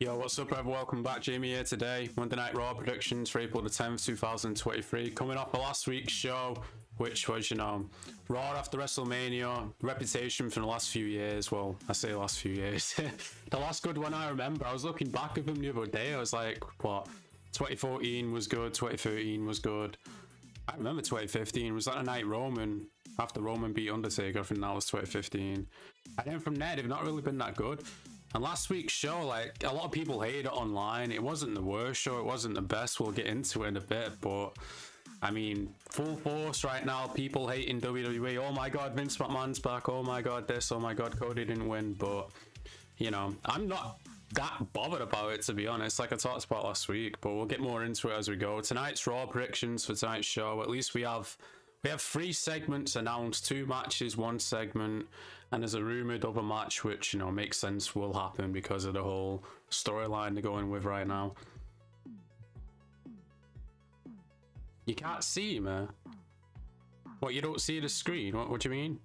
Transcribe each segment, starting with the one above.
Yo, what's up, everyone? Welcome back. Jamie here today. Monday Night Raw predictions for April the 10th, 2023. Coming off of last week's show, which was, Raw after WrestleMania, reputation from the last few years. Well, I say last few years. The last good one I remember, I was looking back at them the other day. I was like, what? 2014 was good, 2013 was good. I remember 2015 was that a night Roman after Roman beat Undertaker. I think that was 2015. And then from there, they've not really been that good. And last week's show, like, a lot of people hated it online. It wasn't the worst show, it wasn't the best. We'll get into it in a bit, but I mean, full force right now, people hating WWE. Oh my god, Vince McMahon's back. Oh my god, this. Oh my god, Cody didn't win. But, I'm not that bothered about it, to be honest, like I talked about last week, but we'll get more into it as we go. Tonight's Raw predictions for tonight's show. At least we have 3 segments announced, 2 matches, 1 segment, and there's a rumored other match which makes sense will happen because of the whole storyline they're going with right now. You can't see me. What, you don't see the screen? What do you mean?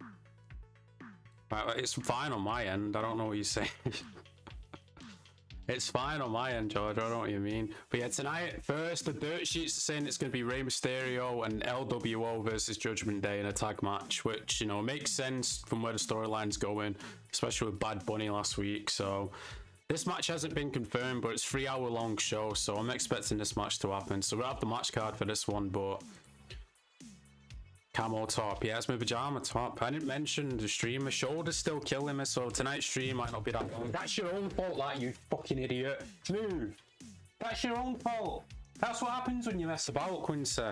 Right, it's fine on my end. I don't know what you're saying. It's fine on my end, George. I don't know what you mean. But yeah, tonight, first, the dirt sheets are saying it's going to be Rey Mysterio and LWO versus Judgment Day in a tag match, which, makes sense from where the storyline's going, especially with Bad Bunny last week. So this match hasn't been confirmed, but it's a 3-hour long show, so I'm expecting this match to happen. So we'll have the match card for this one, but camo top. Yeah, it's my pajama top. I didn't mention the stream. My shoulder's still killing me, so tonight's stream might not be that long. That's your own fault, like, you fucking idiot. Move. That's your own fault. That's what happens when you mess about, Quincy.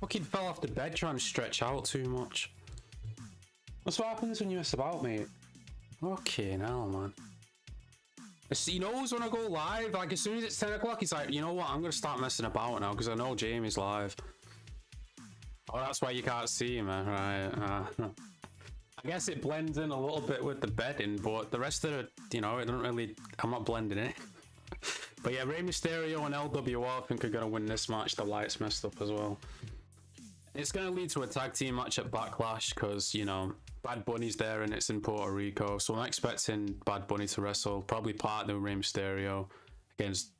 Fucking fell off the bed trying to stretch out too much. That's what happens when you mess about, mate. Okay, now, man. He knows when I go live, like, as soon as it's 10 o'clock, he's like, you know what, I'm going to start messing about now, because I know Jamie's live. Oh, that's why you can't see me, right? I guess it blends in a little bit with the bedding, but the rest of it, it doesn't really, I'm not blending it. But yeah, Rey Mysterio and LWO, I think, are going to win this match. The light's messed up as well. It's going to lead to a tag team match at Backlash, because, Bad Bunny's there and it's in Puerto Rico, so I'm expecting Bad Bunny to wrestle, probably partner with Rey Mysterio against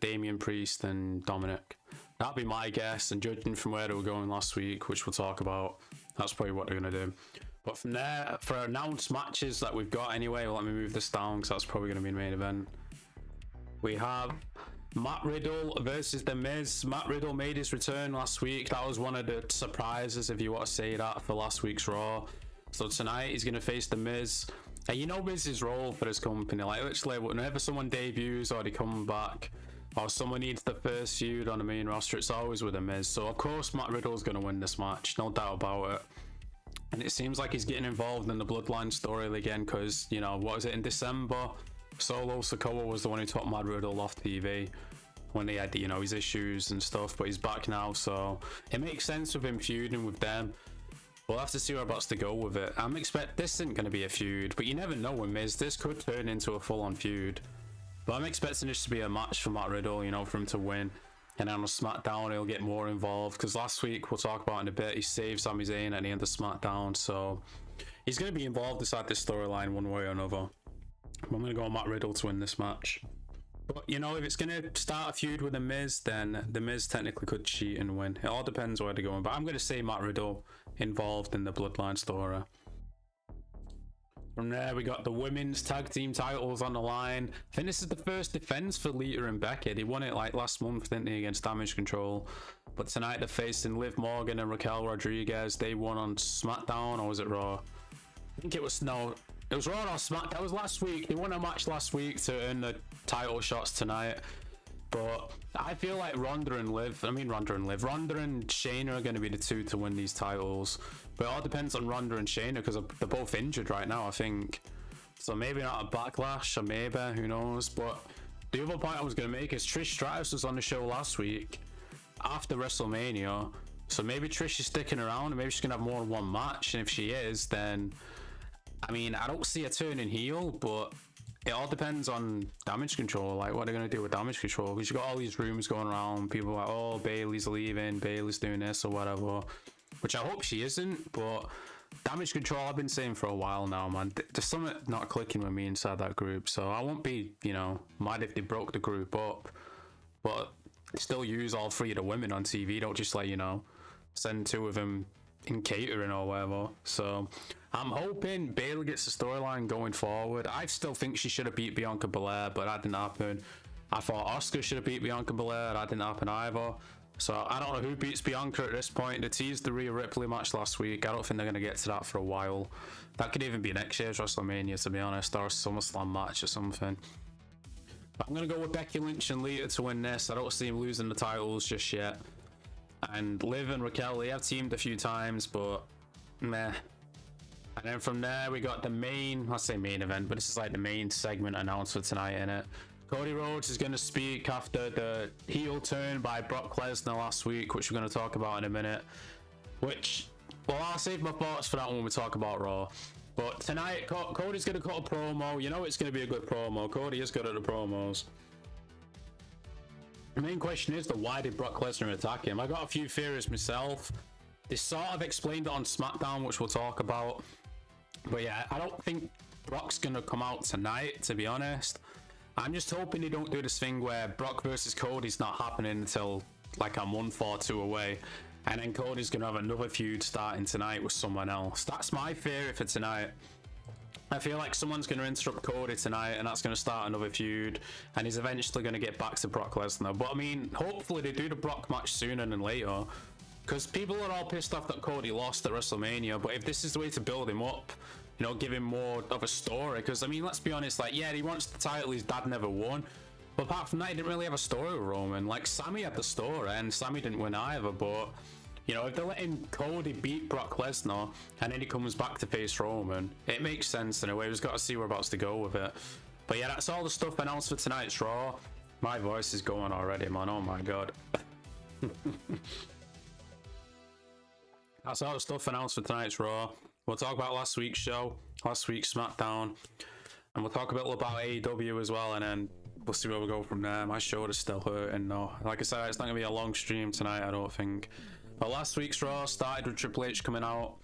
Damian Priest and Dominic. That'd be my guess, and judging from where they were going last week, which we'll talk about, that's probably what they're going to do. But from there, for announced matches that we've got anyway, let me move this down because that's probably going to be the main event. We have Matt Riddle versus The Miz. Matt Riddle made his return last week. That was one of the surprises, if you want to say that, for last week's Raw. So tonight he's going to face The Miz. And Miz's role for this company, like literally whenever someone debuts or they come back, or someone needs the first feud on the main roster, it's always with The Miz. So of course Matt Riddle's going to win this match, no doubt about it. And it seems like he's getting involved in the Bloodline story again, because, what was it, in December, Solo Sikoa was the one who took Matt Riddle off TV when he had, his issues and stuff, but he's back now, so it makes sense with him feuding with them. We'll have to see whereabouts to go with it. I'm expect this isn't going to be a feud, but you never know with Miz. This could turn into a full-on feud. But I'm expecting this to be a match for Matt Riddle, for him to win. And then on SmackDown, he'll get more involved. Because last week, we'll talk about in a bit, he saved Sami Zayn at the end of SmackDown. So he's going to be involved inside this storyline one way or another. I'm going to go Matt Riddle to win this match. But, if it's going to start a feud with The Miz, then The Miz technically could cheat and win. It all depends where they're going. But I'm going to say Matt Riddle involved in the Bloodline story. From there, we got the women's tag team titles on the line. I think this is the first defense for Lita and Becky. They won it like last month, didn't they, against Damage Control. But tonight they're facing Liv Morgan and Raquel Rodriguez. They won on SmackDown, or was it Raw? I think it was, no, it was Raw or SmackDown. That was last week. They won a match last week to earn the title shots tonight. But I feel like Ronda and Shayna are going to be the 2 to win these titles. But it all depends on Ronda and Shayna, because they're both injured right now, I think. So maybe not a Backlash, or maybe, who knows. But the other point I was going to make is Trish Stratus was on the show last week after WrestleMania. So maybe Trish is sticking around, and maybe she's going to have more than one match. And if she is, then, I don't see her turning heel, but it all depends on Damage Control, like what they're going to do with Damage Control, because you got all these rumors going around, people are like, oh, Bayley's leaving, Bayley's doing this or whatever, which I hope she isn't, but Damage control, I've been saying for a while now, man. There's something not clicking with me inside that group, so I won't be, you know, mad if they broke the group up. But still use all three of the women on TV. Don't just, like, you know, send two of them in catering or whatever. So I'm hoping Bayley gets the storyline going forward. I still think she should have beat Bianca Belair, but that didn't happen. I thought Asuka should have beat Bianca Belair. That didn't happen either. So I don't know who beats Bianca at this point. They teased the Rhea Ripley match last week. I don't think they're going to get to that for a while. That could even be next year's WrestleMania, to be honest, or a SummerSlam match or something. But I'm going to go with Becky Lynch and Lita to win this. I don't see them losing the titles just yet. And Liv and Raquel, they have teamed a few times, but meh. And then from there, we got the main, I say main event, but this is like the main segment announced for tonight, innit? Cody Rhodes is going to speak after the heel turn by Brock Lesnar last week, which we're going to talk about in a minute. Which, well, I'll save my thoughts for that when we talk about Raw. But tonight, Cody's going to cut a promo. You know it's going to be a good promo. Cody is good at the promos. The main question is, why did Brock Lesnar attack him? I got a few theories myself. They sort of explained it on SmackDown, which we'll talk about. But yeah, I don't think Brock's going to come out tonight, to be honest. I'm just hoping they don't do this thing where Brock versus Cody's not happening until like a month or two away, and then Cody's gonna have another feud starting tonight with someone else. That's my theory for tonight. I feel like someone's gonna interrupt Cody tonight, and that's gonna start another feud, and he's eventually gonna get back to Brock Lesnar. But I mean, hopefully they do the Brock match sooner than later, because people are all pissed off that Cody lost at WrestleMania. But if this is the way to build him up, you know, give him more of a story, because I mean, let's be honest, like, yeah, he wants the title his dad never won, but apart from that, he didn't really have a story with Roman. Like, Sammy had the story, and Sammy didn't win either. But you know, if they're letting Cody beat Brock Lesnar and then he comes back to face Roman, it makes sense in a way. We've got to see whereabouts to go with it. But yeah, that's all the stuff announced for tonight's Raw. My voice is going already, man. Oh my god. That's all the stuff announced for tonight's Raw. We'll talk about last week's show, last week's SmackDown, and we'll talk a bit about AEW as well, and then we'll see where we go from there. My shoulder's still hurting though. Like I said, it's not going to be a long stream tonight, I don't think. But last week's Raw started with Triple H coming out,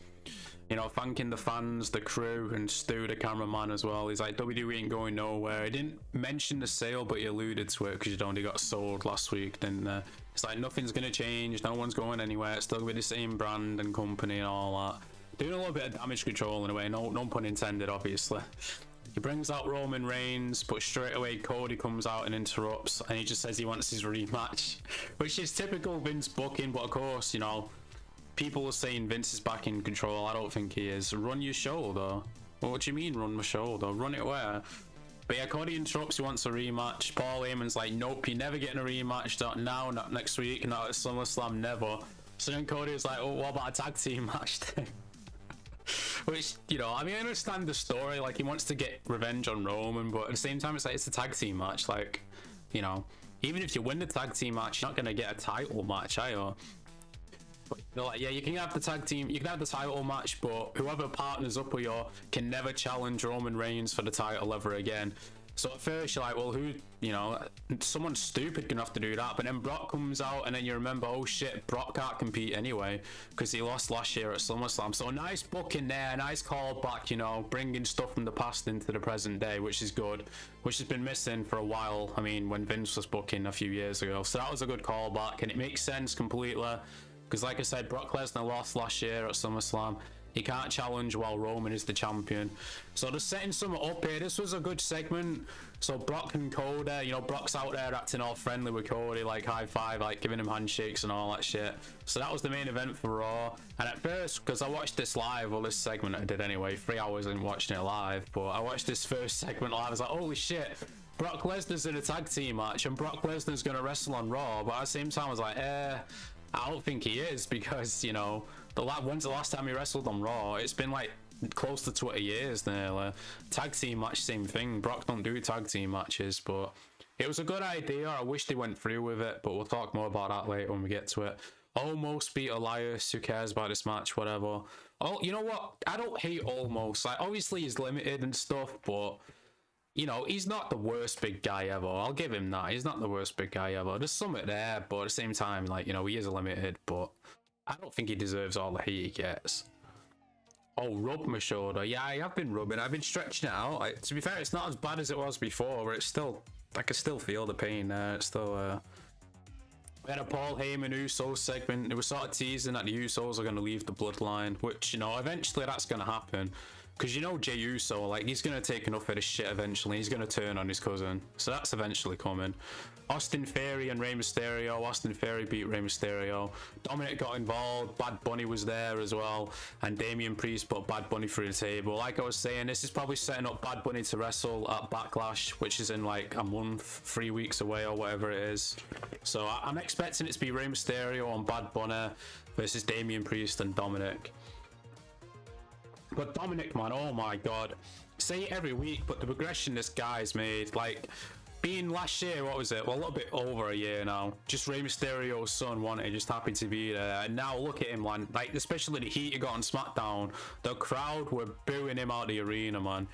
you know, thanking the fans, the crew, and Stu, the cameraman, as well. He's like, WWE ain't going nowhere. He didn't mention the sale, but he alluded to it, because it only got sold last week, didn't it? It's like, nothing's going to change, no one's going anywhere, it's still going to be the same brand and company and all that. Doing a little bit of damage control in a way, no pun intended, obviously. He brings out Roman Reigns, but straight away Cody comes out and interrupts, and he just says he wants his rematch, which is typical Vince booking. But of course, you know, people are saying Vince is back in control. I don't think he is. Run your show, though. What do you mean, run my show, though? Run it where? But yeah, Cody interrupts, he wants a rematch. Paul Heyman's like, nope, you're never getting a rematch. Not now, not next week, not at SummerSlam, never. So then Cody's like, oh, what about a tag team match then? Which, you know, I mean, I understand the story, like, he wants to get revenge on Roman, but at the same time, it's like, it's a tag team match, like, you know, even if you win the tag team match, you're not gonna get a title match, are you? But they're like, yeah, you can have the tag team, you can have the title match, but whoever partners up with you can never challenge Roman Reigns for the title ever again. So at first you're like, well, who, you know, someone stupid gonna have to do that. But then Brock comes out, and then you remember, oh shit, Brock can't compete anyway because he lost last year at SummerSlam. So a nice booking there, a nice callback, you know, bringing stuff from the past into the present day, which is good, which has been missing for a while. I mean, when Vince was booking a few years ago. So that was a good callback, and it makes sense completely, because like I said, Brock Lesnar lost last year at SummerSlam. He can't challenge while Roman is the champion. So they're setting something up here. This was a good segment. So Brock and Cody, you know, Brock's out there acting all friendly with Cody, like high five, like giving him handshakes and all that shit. So that was the main event for Raw. And at first, because I watched this live, well, this segment I did anyway, 3 hours in watching it live, but I watched this first segment live. I was like, holy shit, Brock Lesnar's in a tag team match, and Brock Lesnar's going to wrestle on Raw. But at the same time, I was like, I don't think he is, because, you know, when's the last time he wrestled on Raw? It's been like close to 20 years nearly. Tag team match, same thing. Brock don't do tag team matches, but it was a good idea. I wish they went through with it, but we'll talk more about that later when we get to it. Almost beat Elias. Who cares about this match? Whatever. Oh, you know what? I don't hate Almost. Like, obviously he's limited and stuff, but you know, he's not the worst big guy ever. I'll give him that. He's not the worst big guy ever. There's something there, but at the same time, like, you know, he is limited, but I don't think he deserves all the hate he gets. Oh, rub my shoulder. Yeah, I have been rubbing. I've been stretching it out. Like, to be fair, it's not as bad as it was before, but it's still, I can still feel the pain there. It's still, we had a Paul Heyman Uso segment. It was sort of teasing that the Usos are going to leave the bloodline, which, you know, eventually that's going to happen. Because, you know, Jey Uso, like, he's going to take enough of this shit eventually. He's going to turn on his cousin. So that's eventually coming. Austin Theory and Rey Mysterio. Austin Theory beat Rey Mysterio. Dominic got involved. Bad Bunny was there as well. And Damian Priest put Bad Bunny through the table. Like I was saying, this is probably setting up Bad Bunny to wrestle at Backlash, which is in like a month, 3 weeks away or whatever it is. So I'm expecting it to be Rey Mysterio and Bad Bunny versus Damian Priest and Dominic. But Dominic, man, oh my god. Say it every week, but the progression this guy's made, like, being last year, what was it? Well, a little bit over a year now. Just Rey Mysterio's son wanted, just happy to be there. And now look at him, man. Like, especially the heat he got on SmackDown. The crowd were booing him out of the arena, man.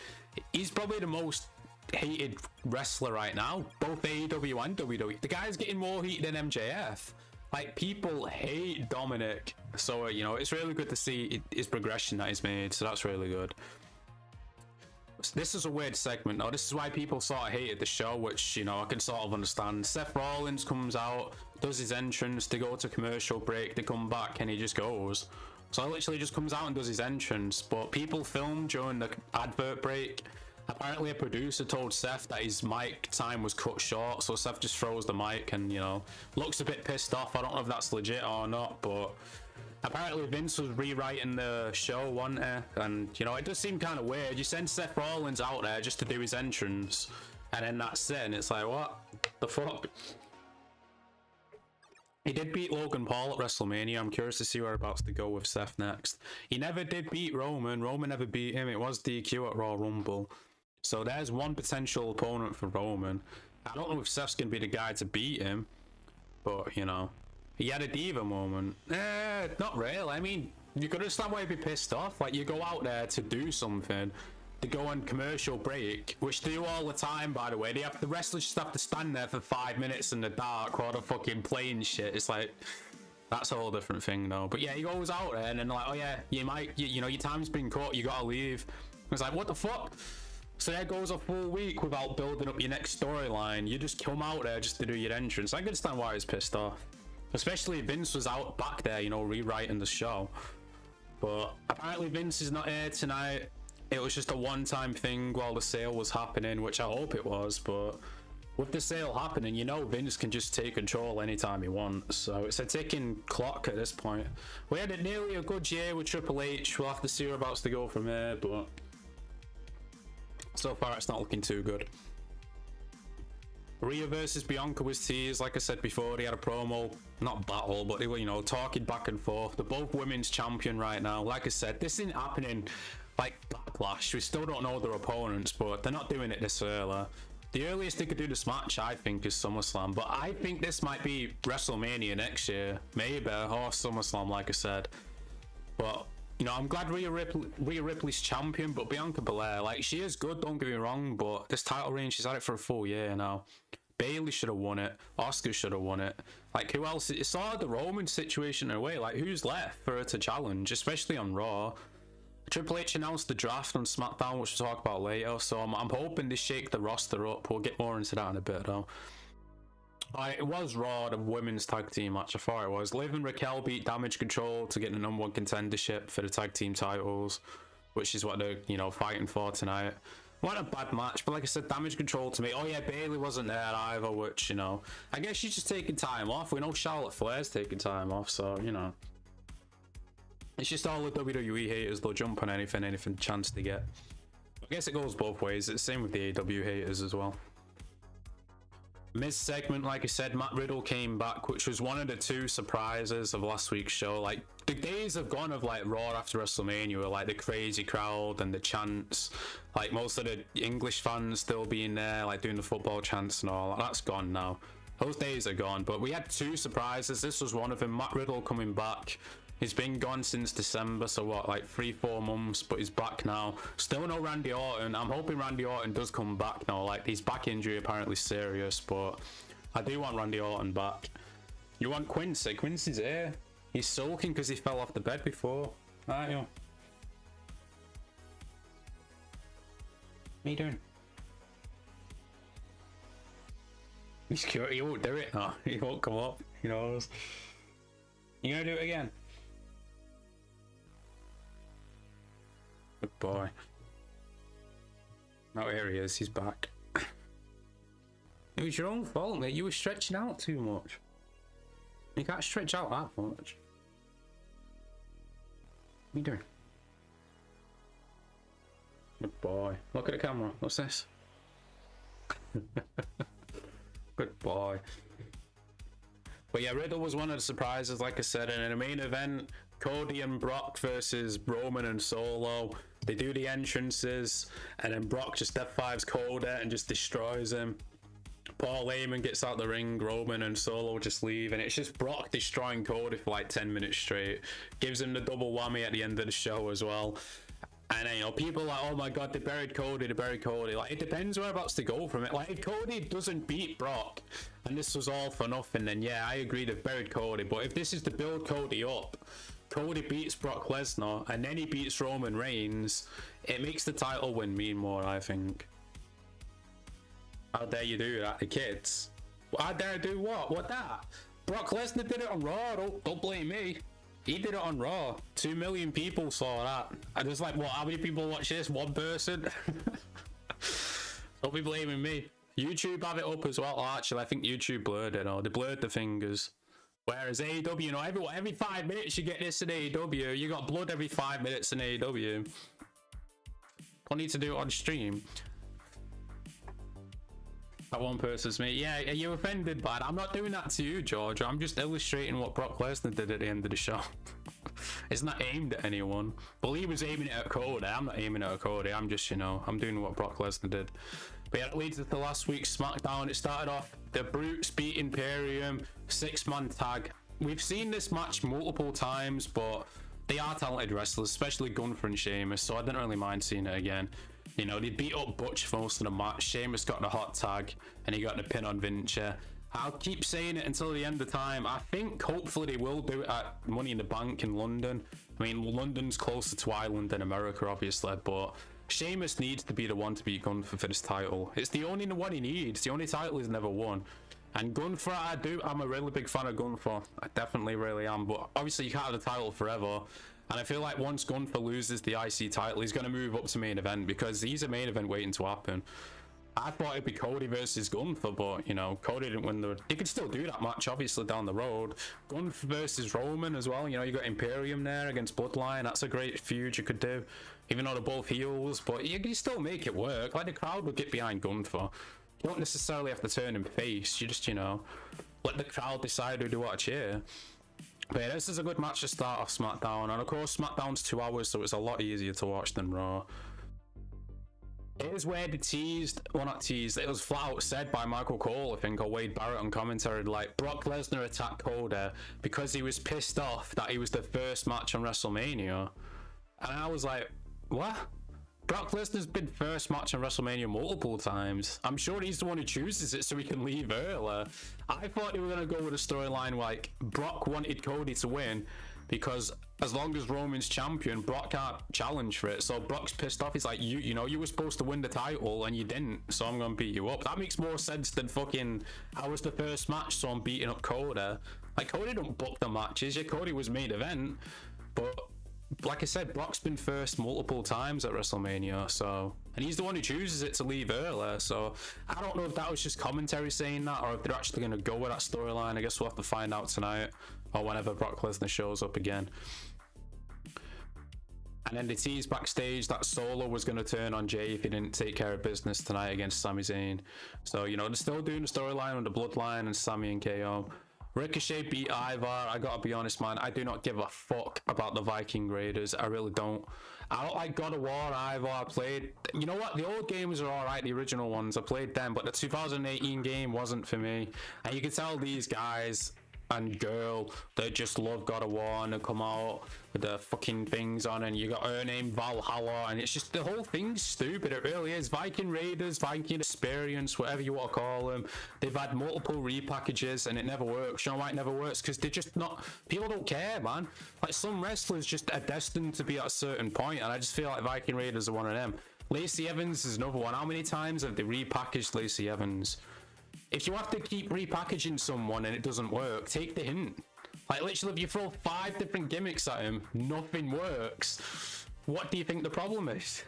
He's probably the most hated wrestler right now. Both AEW and WWE. The guy's getting more heat than MJF. Like, people hate Dominic. So, you know, it's really good to see his progression that he's made. So that's really good. This is a weird segment though. This is why people sort of hated the show, which, you know, I can sort of understand. Seth Rollins comes out, does his entrance, they go to commercial break, they come back, and he just goes. So he literally just comes out and does his entrance. But people filmed during the advert break. Apparently a producer told Seth that his mic time was cut short, so Seth just throws the mic and, you know, looks a bit pissed off. I don't know if that's legit or not, but apparently Vince was rewriting the show, wasn't he? And, you know, it does seem kind of weird. You send Seth Rollins out there just to do his entrance, and then that's it, and it's like, what the fuck? He did beat Logan Paul at WrestleMania. I'm curious to see whereabouts to go with Seth next. He never did beat Roman. Roman never beat him. It was DQ at Raw Rumble. So there's one potential opponent for Roman. I don't know if Seth's going to be the guy to beat him, but, you know, he had a diva moment. Not really. I mean, you could understand why he'd be pissed off. Like, you go out there to do something, to go on commercial break, which they do all the time, by the way. The wrestlers just have to stand there for 5 minutes in the dark while they're fucking playing shit. It's like, that's a whole different thing, though. But yeah, he goes out there and then like, oh yeah, you know, your time's been cut, you gotta leave. It's like, what the fuck? So there goes a full week without building up your next storyline. You just come out there just to do your entrance. I can understand why he's pissed off. Especially Vince was out back there, you know, rewriting the show. But apparently Vince is not here tonight. It was just a one-time thing while the sale was happening, which I hope it was. But with the sale happening, you know Vince can just take control anytime he wants. So it's a ticking clock at this point. We had nearly a good year with Triple H. We'll have to see whereabouts to go from here, but so far it's not looking too good. Rhea versus Bianca was teased. Like I said before, they had a promo, not battle, but they were, you know, talking back and forth. They're both women's champion right now. Like I said, this isn't happening like Backlash. We still don't know their opponents, but they're not doing it this early. The earliest they could do this match, I think, is SummerSlam, but I think this might be WrestleMania next year, maybe, or SummerSlam, like I said. But, you know, I'm glad Rhea Ripley's champion, but Bianca Belair, like, she is good, don't get me wrong, but this title reign, she's had it for a full year now. Bayley should have won it. Asuka should have won it. Like, who else? It's sort of the Roman situation in a way. Like, who's left for her to challenge, especially on Raw? Triple H announced the draft on SmackDown, which we'll talk about later, so I'm hoping they shake the roster up. We'll get more into that in a bit, though. It was Raw, the women's tag team match. I thought it was. Liv and Raquel beat Damage Control to get the #1 contendership for the tag team titles, which is what they're, you know, fighting for tonight. What a bad match, but like I said, Damage Control to me. Oh yeah, Bayley wasn't there either, which, you know, I guess she's just taking time off. We know Charlotte Flair's taking time off, so, you know, it's just all the WWE haters, they'll jump on anything chance they get. I guess it goes both ways. It's the same with the AEW haters as well. Miz segment, like I said, Matt Riddle came back, which was one of the two surprises of last week's show. Like, the days have gone of like Raw after WrestleMania were like the crazy crowd and the chants, like most of the English fans still being there, like doing the football chants and all. That's gone now. Those days are gone. But we had two surprises. This was one of them. Matt Riddle coming back. He's been gone since December, so what, like 3-4 months, but he's back now. Still no Randy Orton. I'm hoping Randy Orton does come back now. Like, his back injury apparently serious, but I do want Randy Orton back. You want Quincy? Quincy's here. He's sulking because he fell off the bed before, aren't you? What are you doing? He's cute. He won't do it. No, he won't come up. He knows. You gonna do it again? Good boy. Oh, here he is. He's back. It was your own fault, mate. You were stretching out too much. You can't stretch out that much. What are you doing? Good boy. Look at the camera. What's this? Good boy. But yeah, Riddle was one of the surprises, like I said, and in the main event, Cody and Brock versus Roman and Solo. They do the entrances, and then Brock just F5s Cody and just destroys him. Paul Heyman gets out the ring, Roman and Solo just leave, and it's just Brock destroying Cody for like 10 minutes straight. Gives him the double whammy at the end of the show as well. And you know, people are like, oh my god, they buried Cody, they buried Cody. Like, it depends whereabouts to go from it. Like, if Cody doesn't beat Brock, and this was all for nothing, then yeah, I agree they've buried Cody. But if this is to build Cody up, Cody beats Brock Lesnar, and then he beats Roman Reigns, it makes the title win mean more, I think. How dare you do that to kids? How dare I do what? What that? Brock Lesnar did it on Raw, don't blame me. He did it on Raw. 2 million people saw that. And it's like, what, how many people watch this? One person? Don't be blaming me. YouTube have it up as well. Oh, actually, I think YouTube blurred it. They blurred the fingers. Whereas AEW, you know, every 5 minutes you get this in AEW. You got blood every 5 minutes in AEW. I need to do it on stream. That one person's me. Yeah, are you offended by it? I'm not doing that to you, George. I'm just illustrating what Brock Lesnar did at the end of the show. It's not aimed at anyone. Well, he was aiming it at Cody. I'm not aiming it at Cody. I'm just, you know, I'm doing what Brock Lesnar did. But yeah, it leads us to last week's SmackDown. It started off the Brutes beat Imperium, 6-man tag. We've seen this match multiple times, but they are talented wrestlers, especially Gunther and Sheamus, so I didn't really mind seeing it again. You know, they beat up Butch for most of the match. Sheamus got the hot tag, and he got the pin on Vinci. I'll keep saying it until the end of time. I think hopefully they will do it at Money in the Bank in London. I mean, London's closer to Ireland than America, obviously, but Sheamus needs to be the one to beat Gunther for this title. It's the only one he needs. The only title he's never won. And Gunther, I'm a really big fan of Gunther. I definitely really am, but obviously you can't have the title forever. And I feel like once Gunther loses the IC title, he's going to move up to main event, because he's a main event waiting to happen. I thought it'd be Cody versus Gunther, but, you know, Cody didn't win the... He could still do that match, obviously, down the road. Gunther versus Roman as well. You know, you got Imperium there against Bloodline. That's a great feud you could do, even though they're both heels. But you can still make it work. Like, the crowd would get behind Gunther. You don't necessarily have to turn him face. You just, you know, let the crowd decide who they want to cheer. But yeah, this is a good match to start off SmackDown, and of course SmackDown's 2 hours, so it's a lot easier to watch than Raw. It is where they teased, well not teased, it was flat out said by Michael Cole, I think, or Wade Barrett on commentary, like, Brock Lesnar attacked Cody because he was pissed off that he was the first match on WrestleMania. And I was like, what? Brock Lesnar's been first match on WrestleMania multiple times. I'm sure he's the one who chooses it so he can leave early. I thought they were going to go with a storyline like Brock wanted Cody to win because as long as Roman's champion, Brock can't challenge for it. So Brock's pissed off. He's like, you know, you were supposed to win the title and you didn't, so I'm going to beat you up. That makes more sense than fucking, I was the first match, so I'm beating up Cody. Like, Cody don't book the matches. Yeah, Cody was main event, but... like I said, Brock's been first multiple times at WrestleMania, so, and he's the one who chooses it to leave early, so I don't know if that was just commentary saying that or if they're actually going to go with that storyline. I guess we'll have to find out tonight or whenever Brock Lesnar shows up again. And then they teased backstage that Solo was going to turn on Jay if he didn't take care of business tonight against Sami Zayn. So, you know, they're still doing the storyline on the Bloodline and Sami and KO. Ricochet beat Ivar. I gotta be honest, man, I do not give a fuck about the Viking Raiders. I really don't. I don't like God of War, Ivar. I played, you know what, the old games are alright, the original ones, I played them, but the 2018 game wasn't for me. And you can tell these guys and girl, they just love God of War, and they come out with the fucking things on, and you got her name Valhalla, and it's just, the whole thing's stupid. It really is. Viking Raiders, Viking Experience, whatever you want to call them, they've had multiple repackages and it never works. You know why it never works? Because they're just not, people don't care, man. Like, some wrestlers just are destined to be at a certain point, and I just feel like Viking Raiders are one of them. Lacey Evans is another one. How many times have they repackaged Lacey Evans? If you have to keep repackaging someone and it doesn't work, take the hint. Like, literally, if you throw 5 different gimmicks at him, nothing works. What do you think the problem is?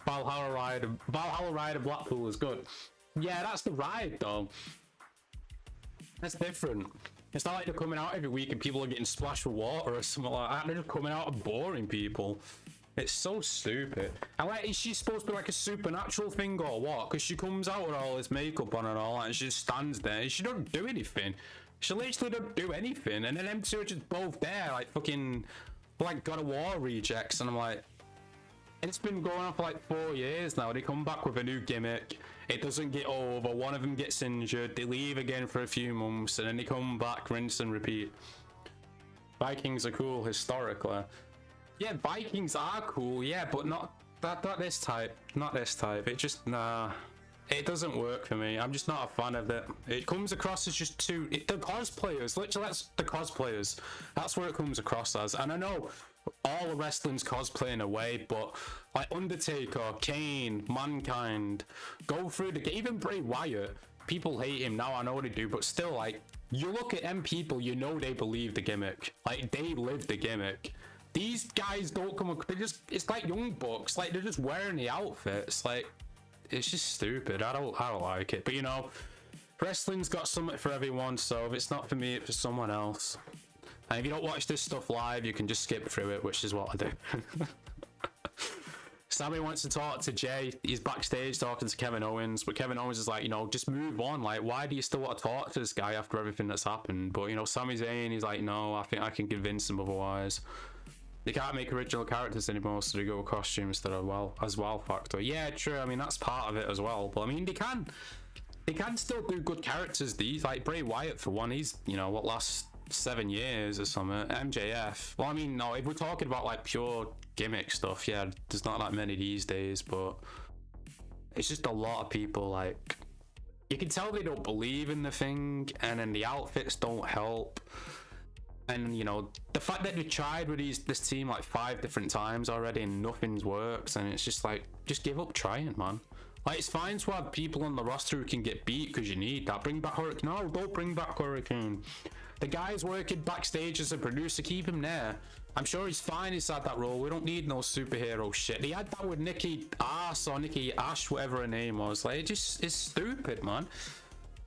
Valhalla Rider Blackpool is good. Yeah, that's the ride, though. That's different. It's not like they're coming out every week and people are getting splashed with water or something like that. They're just coming out and boring people. It's so stupid. And like, is she supposed to be like a supernatural thing or what? Because she comes out with all this makeup on and all that, and she just stands there and she don't do anything. She literally don't do anything. And then them two are just both there, like fucking, like God of War rejects. And I'm like, it's been going on for like 4 years now. They come back with a new gimmick. It doesn't get over. One of them gets injured. They leave again for a few months, and then they come back, rinse and repeat. Vikings are cool historically. Yeah, Vikings are cool. Yeah, but not this type. Not this type. It just, nah. It doesn't work for me. I'm just not a fan of it. It comes across as just the cosplayers. Literally, that's the cosplayers. That's what it comes across as. And I know all the wrestling's cosplay in a way, but like Undertaker, Kane, Mankind, go through even Bray Wyatt, people hate him now, I know they do, but still, like, you look at them people, you know they believe the gimmick. Like, they live the gimmick. These guys don't come, it's like Young Bucks, like, they're just wearing the outfits, like, it's just stupid. I don't like it, but you know, wrestling's got something for everyone, so if it's not for me, it's for someone else. And if you don't watch this stuff live, you can just skip through it, which is what I do. Sammy wants to talk to Jay. He's backstage talking to Kevin Owens, but Kevin Owens is like, you know, just move on. Like, why do you still want to talk to this guy after everything that's happened? But, you know, Sami Zayn, he's like, no, I think I can convince him otherwise. They can't make original characters anymore, so they go with costumes instead of wow factor. Yeah, true. I mean, that's part of it as well. But I mean, they can still do good characters. These, like Bray Wyatt for one, he's, you know, what, last 7 years or something. MJF. Well, I mean, no, if we're talking about like pure gimmick stuff, yeah, there's not that many these days, but it's just a lot of people, like, you can tell they don't believe in the thing, and then the outfits don't help. And, you know, the fact that they tried with this team like 5 different times already and nothing's works, and it's just like, just give up trying, man. Like, it's fine to have people on the roster who can get beat because you need that. Bring back Hurricane. No, don't bring back Hurricane. The guy's working backstage as a producer, keep him there. I'm sure he's fine inside that role. We don't need no superhero shit. They had that with Nikki Ash or Nikki Ash, whatever her name was. Like, it's stupid, man.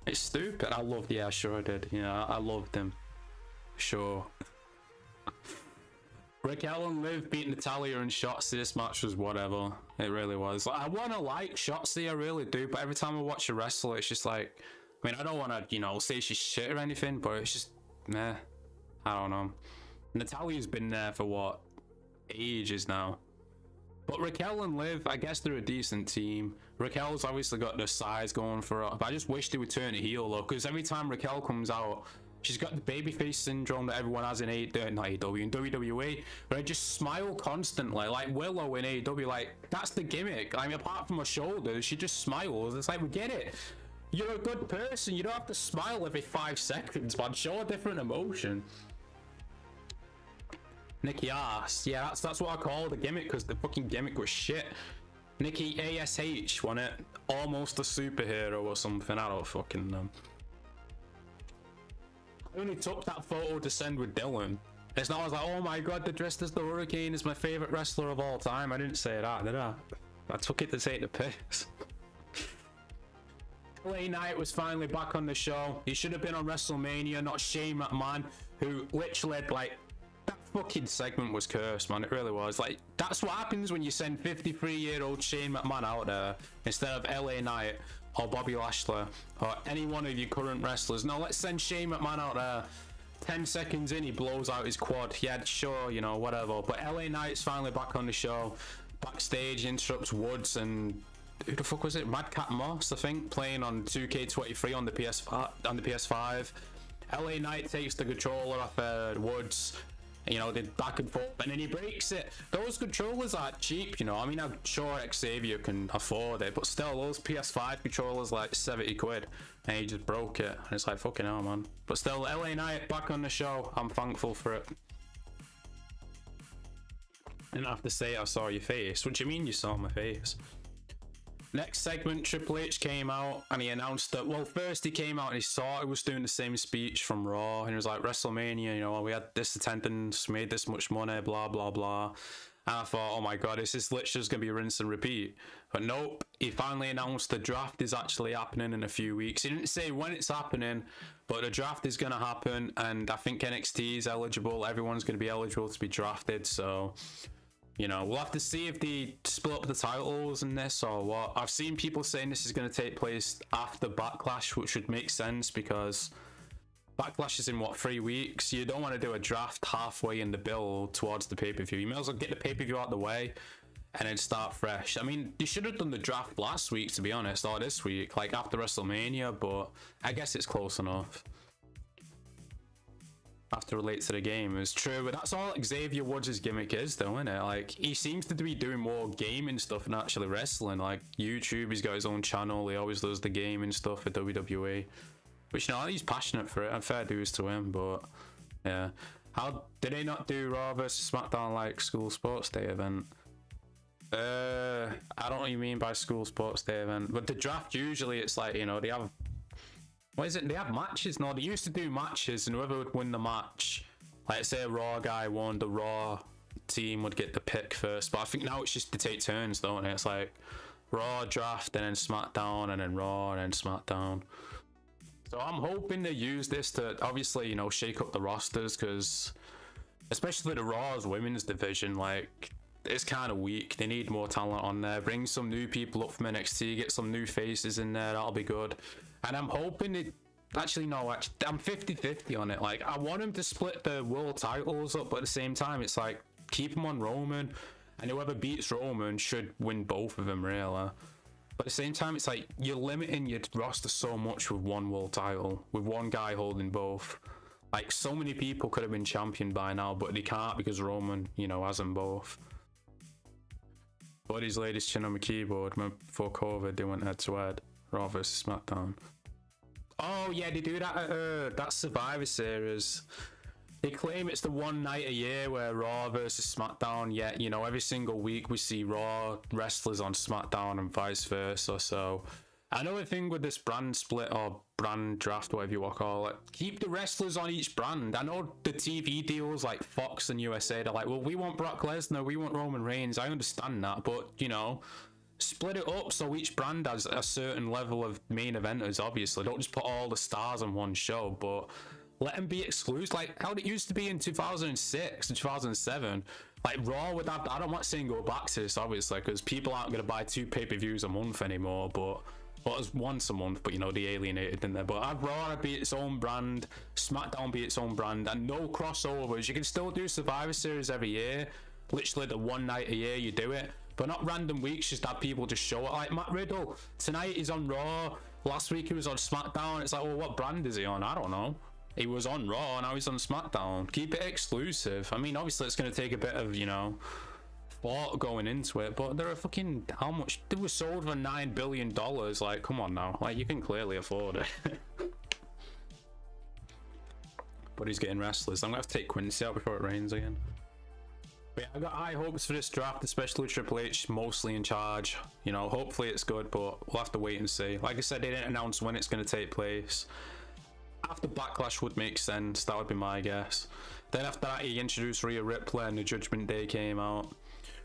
It's stupid. I loved, yeah, sure I did. Yeah, I loved him. Sure. Raquel and Liv beating Natalya and Shotzi. This match was whatever. It really was. Like, I want to like Shotzi, I really do, but every time I watch a wrestler, it's just like, I mean, I don't want to, you know, say she's shit or anything, but it's just, meh. I don't know. Natalya's been there for what? Ages now. But Raquel and Liv, I guess they're a decent team. Raquel's obviously got the size going for her, but I just wish they would turn a heel though, because every time Raquel comes out, she's got the babyface syndrome that everyone has in WWE, but I just smile constantly, like Willow in AEW. Like, that's the gimmick. I mean, apart from her shoulders, she just smiles. It's like, we get it. You're a good person. You don't have to smile every 5 seconds, man. Show a different emotion. Nikki Ass. Yeah, that's what I call the gimmick, because the fucking gimmick was shit. Nikki ASH won it. Almost a superhero or something. I don't fucking know. I only took that photo to send with Dylan. It's not, I was like, oh my god, the dressed as the Hurricane is my favorite wrestler of all time. I didn't say that, did I? I took it to take the piss. LA Knight was finally back on the show. He should have been on WrestleMania, not Shane McMahon, who literally, like, that fucking segment was cursed, man. It really was. Like, that's what happens when you send 53-year-old Shane McMahon out there instead of LA Knight or Bobby Lashley or any one of your current wrestlers. No, let's send Shane McMahon out there. 10 seconds in, he blows out his quad. Yeah, sure, you know, whatever. But LA Knight's finally back on the show. Backstage, interrupts Woods and who the fuck was it? Madcap Moss, I think, playing on 2K23 on the PS5. LA Knight takes the controller off Woods. You know, they back and forth, and then he breaks it. Those controllers are cheap, you know. I mean, I'm sure Xavier can afford it, but still, those PS5 controllers like 70 quid, and he just broke it. And it's like, fucking hell, man. But still, LA Knight back on the show. I'm thankful for it. I didn't have to say I saw your face. What do you mean you saw my face? Next segment, Triple H came out and he announced that, well, first he came out and he thought he was doing the same speech from Raw. And he was like, WrestleMania, you know, we had this attendance, made this much money, blah, blah, blah. And I thought, oh my God, this is literally just going to be rinse and repeat. But nope, he finally announced the draft is actually happening in a few weeks. He didn't say when it's happening, but the draft is going to happen. And I think NXT is eligible. Everyone's going to be eligible to be drafted. So, you know, we'll have to see if they split up the titles in this or what. I've seen people saying this is going to take place after Backlash, which would make sense because Backlash is in, what, 3 weeks? You don't want to do a draft halfway in the build towards the pay-per-view. You may as well get the pay-per-view out of the way and then start fresh. I mean, you should have done the draft last week, to be honest, or this week, like after WrestleMania, but I guess it's close enough. Have to relate to the game. It's true, but that's all Xavier Woods' gimmick is, though, isn't it? Like, he seems to be doing more gaming stuff than actually wrestling. Like, YouTube, he's got his own channel. He always does the gaming stuff for WWE. Which, you know, he's passionate for it, and fair dues to him, but yeah. How did they not do Raw versus SmackDown like school sports day event? I don't know what you mean by school sports day event, but the draft usually it's like, you know, they have, what is it? They have matches. No, they used to do matches, and whoever would win the match, like say a Raw guy won, the Raw team would get the pick first. But I think now it's just to take turns, don't it? It's like Raw draft and then SmackDown and then Raw and then SmackDown. So I'm hoping they use this to obviously, you know, shake up the rosters, because especially the Raw's women's division, like, it's kind of weak. They need more talent on there. Bring some new people up from NXT, get some new faces in there. That'll be good. And I'm hoping it. Actually, no, I'm 50-50 on it. Like, I want him to split the world titles up, but at the same time, it's like, keep them on Roman, and whoever beats Roman should win both of them, really. But at the same time, it's like, you're limiting your roster so much with one world title, with one guy holding both. Like, so many people could have been champion by now, but they can't because Roman, you know, has them both. Buddy's latest chin on my keyboard. Before COVID, they went head to head. Raw versus SmackDown. Oh, yeah, they do that at that Survivor Series. They claim it's the one night a year where Raw versus SmackDown, yet, you know, every single week we see Raw wrestlers on SmackDown and vice versa. So, another thing with this brand split or brand draft, whatever you want to call it, keep the wrestlers on each brand. I know the TV deals like Fox and USA, they're like, well, we want Brock Lesnar, we want Roman Reigns. I understand that, but, you know, split it up so each brand has a certain level of main eventers, obviously. Don't just put all the stars on one show, but let them be exclusive, like how it used to be in 2006 and 2007. Like, Raw would have, I don't want to say go back to this, obviously, because people aren't going to buy 2 pay-per-views a month anymore, but well, it was once a month, but, you know, they alienated, didn't they? But have Raw be its own brand, SmackDown be its own brand, and no crossovers. You can still do Survivor Series every year, literally the one night a year you do it, but not random weeks just have people just show it. Like Matt Riddle, tonight he's on Raw, last week he was on SmackDown. It's like, well, what brand is he on? I don't know. He was on Raw, now he's on SmackDown. Keep it exclusive. I mean, obviously it's going to take a bit of, you know, thought going into it, but they're a fucking, how much? They were sold for $9 billion. Like, come on now. Like, you can clearly afford it. But he's getting wrestlers. I'm going to have to take Quincy out before it rains again. But yeah, I've got high hopes for this draft, especially with Triple H mostly in charge. You know, hopefully it's good, but we'll have to wait and see. Like I said, they didn't announce when it's going to take place. After Backlash would make sense, that would be my guess. Then after that, he introduced Rhea Ripley and the Judgment Day came out.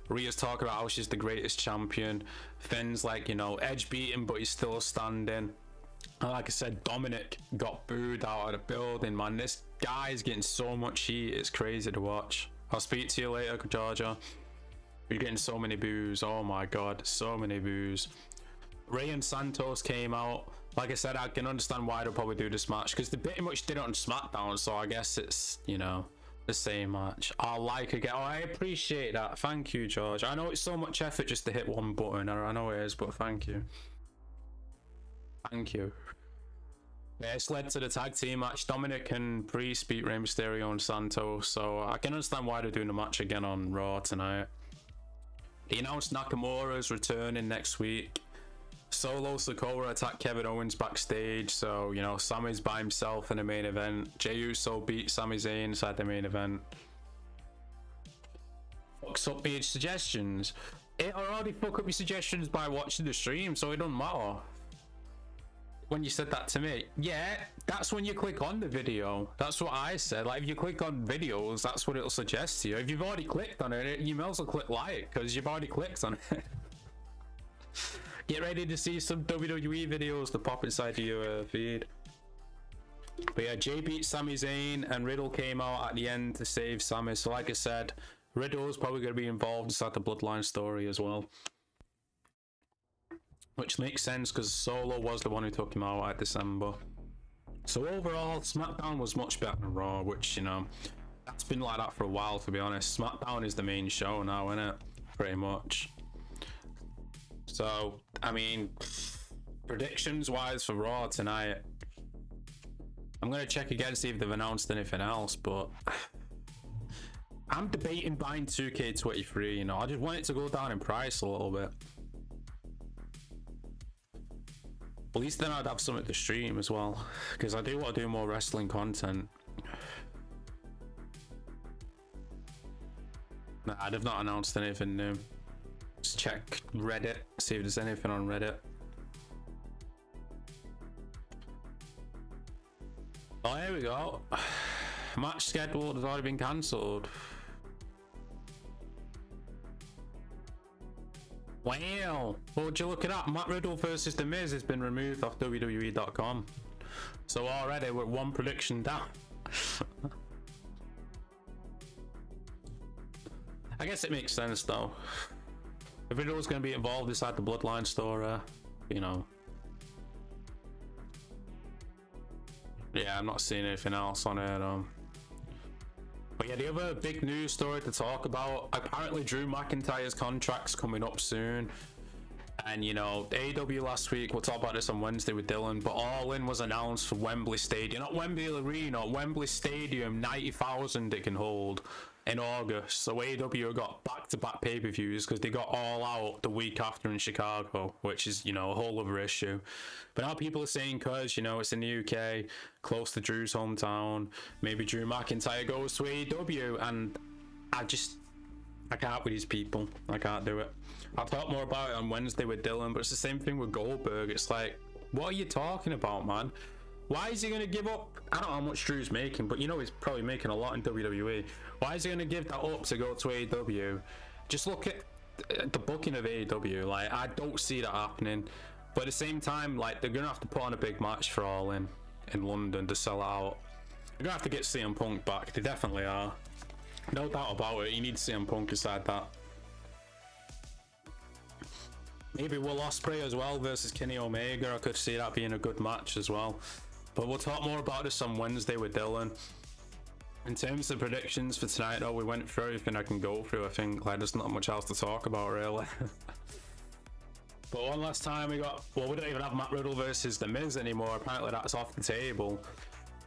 Rhea's talking about how she's the greatest champion. Finn's like, you know, Edge beat him, but he's still standing. And like I said, Dominic got booed out of the building, man. This guy's getting so much heat, it's crazy to watch. I'll speak to you later, Georgia. You're getting so many boos. Oh my god, so many boos. Rey and Santos came out. Like I said, I can understand why they'll probably do this match, because they pretty much did it on SmackDown, so I guess it's, you know, the same match. I like again. Oh, I appreciate that. Thank you, George. I know it's so much effort just to hit one button. I know it is, but thank you. Thank you. Yeah, it's led to the tag team match. Dominic and Priest beat Rey Mysterio and Santos, so I can understand why they're doing the match again on Raw tonight. They announced Nakamura's returning next week. Solo Sikoa attacked Kevin Owens backstage, so, you know, Sami's by himself in the main event. Jey Uso beat Sami Zayn inside the main event. fucks up your suggestions. It already fuck up your suggestions by watching the stream, so it doesn't matter. When you said that to me, yeah, that's when you click on the video. That's what I said. Like, if you click on videos, that's what it'll suggest to you. If you've already clicked on it, you may as well click like, because you've already clicked on it. Get ready to see some WWE videos to pop inside your feed. But yeah, Jay beat Sami Zayn, and Riddle came out at the end to save Sami. So like I said, Riddle's probably going to be involved inside the Bloodline story as well. Which makes sense because Solo was the one who took him out at December. So overall, SmackDown was much better than Raw, which, you know, that's been like that for a while, to be honest. SmackDown is the main show now, isn't it? Pretty much. So, I mean, predictions-wise for Raw tonight, I'm going to check again to see if they've announced anything else, but I'm debating buying 2K23, you know. I just want it to go down in price a little bit. At least then I'd have something to stream as well, because I do want to do more wrestling content. Nah, I'd have not announced anything new. Just check Reddit, see if there's anything on Reddit. Oh, here we go. Match schedule has already been cancelled. Wow. Well, would you look at that? Matt Riddle versus The Miz has been removed off WWE.com. So already we're one prediction down. I guess it makes sense though. If Riddle's going to be involved inside the Bloodline story, you know. Yeah, I'm not seeing anything else on it. But yeah, the other big news story to talk about, apparently Drew McIntyre's contract's coming up soon. And you know, AEW last week, we'll talk about this on Wednesday with Dylan, but All In was announced for Wembley Stadium, not Wembley Arena, Wembley Stadium, 90,000 it can hold in August. So AEW got back-to-back pay-per-views because they got All Out the week after in Chicago, which is, you know, a whole other issue. But now people are saying, because, you know, it's in the UK, close to Drew's hometown, maybe Drew McIntyre goes to AEW, and I can't with these people. I can't do it. I'll talk more about it on Wednesday with Dylan, but it's the same thing with Goldberg. It's like, what are you talking about, man? Why is he going to give up? I don't know how much Drew's making, but you know he's probably making a lot in WWE. Why is he going to give that up to go to AEW? Just look at the booking of AEW. Like, I don't see that happening. But at the same time, like, they're going to have to put on a big match for All In London to sell out. They're going to have to get CM Punk back. They definitely are. No doubt about it. You need CM Punk inside that. Maybe Will Ospreay as well versus Kenny Omega. I could see that being a good match as well. But we'll talk more about this on Wednesday with Dylan. In terms of predictions for tonight, though, we went through everything I can go through. I think like there's not much else to talk about, really. But one last time we don't even have Matt Riddle versus The Miz anymore. Apparently that's off the table.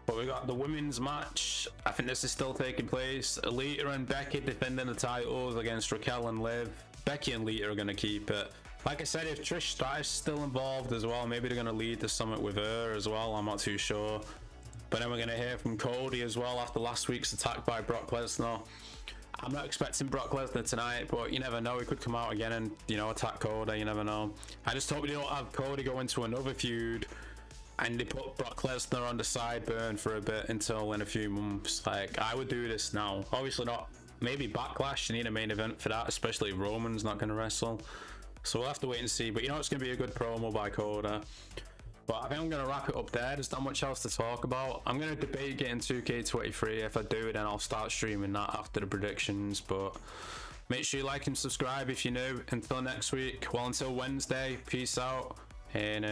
But we got the women's match. I think this is still taking place. Lita and Becky defending the titles against Raquel and Liv. Becky and Lita are going to keep it. Like I said, if Trish Stratus is still involved as well, maybe they're going to lead the summit with her as well. I'm not too sure. But then we're going to hear from Cody as well after last week's attack by Brock Lesnar. I'm not expecting Brock Lesnar tonight, but you never know. He could come out again and, you know, attack Cody. You never know. I just hope we don't have Cody go into another feud and they put Brock Lesnar on the sideburn for a bit until in a few months. Like, I would do this now. Obviously not. Maybe Backlash. You need a main event for that, especially if Roman's not going to wrestle. So we'll have to wait and see. But you know it's going to be a good promo by Coda. But I think I'm going to wrap it up there. There's not much else to talk about. I'm going to debate getting 2K23. If I do, then I'll start streaming that after the predictions. But make sure you like and subscribe if you're new. Until next week. Well, until Wednesday. Peace out. And